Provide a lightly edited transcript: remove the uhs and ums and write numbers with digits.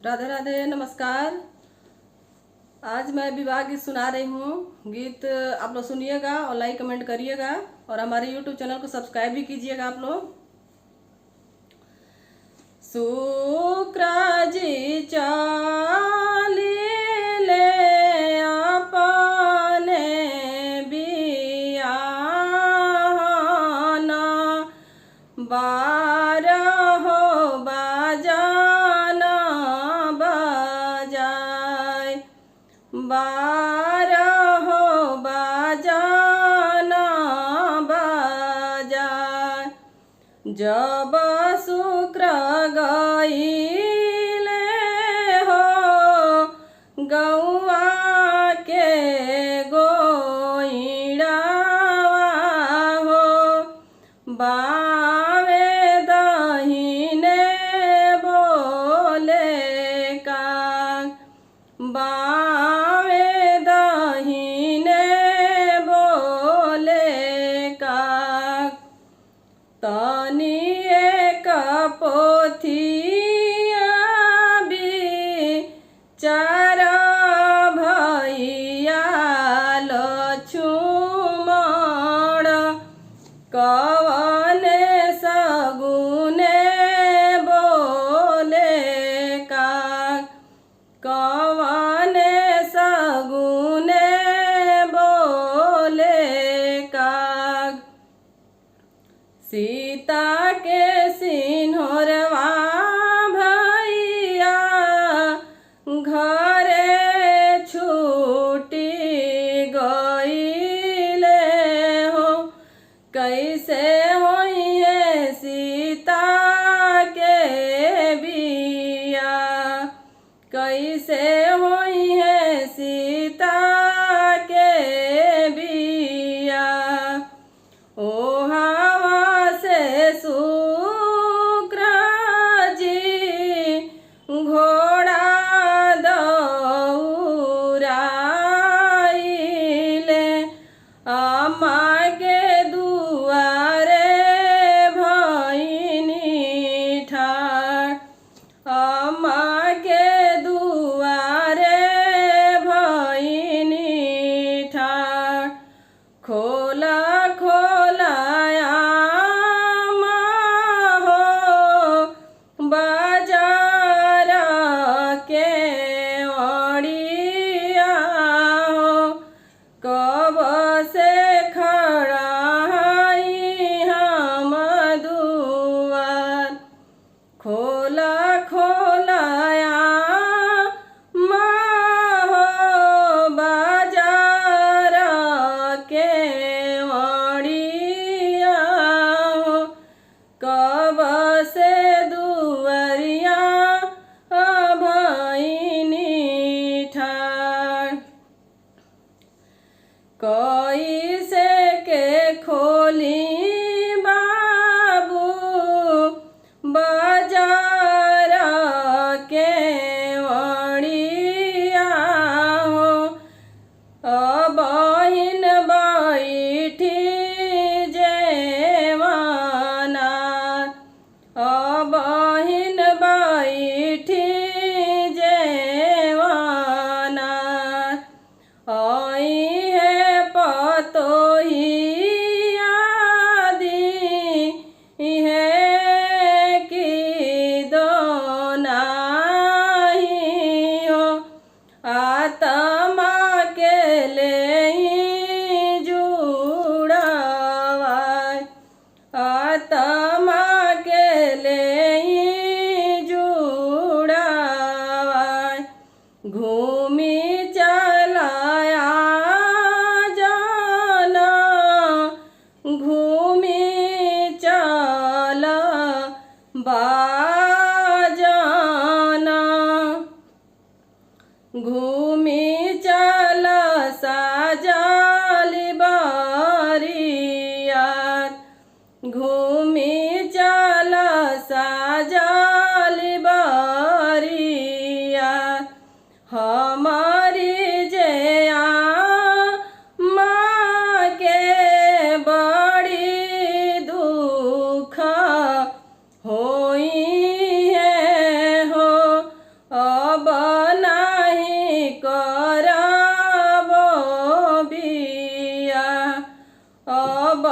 राधे राधे, नमस्कार। आज मैं विवाह गीत सुना रही हूँ। गीत आप लोग सुनिएगा और लाइक कमेंट करिएगा और हमारे यूट्यूब चैनल को सब्सक्राइब भी कीजिएगा आप लोग। शुक्राजी चाली ले अपने बियाहना, बारहो बाजाना बजाय, बारहो बाजाना बजाय। जब शुक्र गईले हो गौआ के गोइड़ावा हो, बावे दहिने बोले का, बावे दहिने बोले का। तनी एक पोथिया बिचार भैया लछुमण, कवने सगुने बोले का, कवने सगुने बोले का। सीता के सिन्होरवा भैया घरे छूटी गईले हो, कैसे होइए सीता के बिया, कैसे होइए सीता के बिया। ओ घोड़ा दौड़ाइले अम्मा के दुआरे भइनी ठाड़, अम्मा के दुआरे भइनी ठाड़। खोला खोला आमा हो बाजार के ओड़िया हो, कब से खड़ा हई हम दुआर। खोला खोला आमा हो बाजार के ओड़िया हो, कब से दुआरिया भइनी ठाड़। कैसे के खोली बाबू बाजार के ओड़िया हो, बहिन बैठी जेवाना, बहिन बैठी जेवाना। आई है पतोहिया दी है कि दोनाही हो, आत्मा के ले जुड़वाय, आत्मा के ले जुड़वाय। घूमी चलाया जाना, घूमी चला बाजाना, घूमी चल साजाली बारियात, घूमी चल साजाली बारियात। हमारी जया माँ के बड़ी दुख होई है हो, अब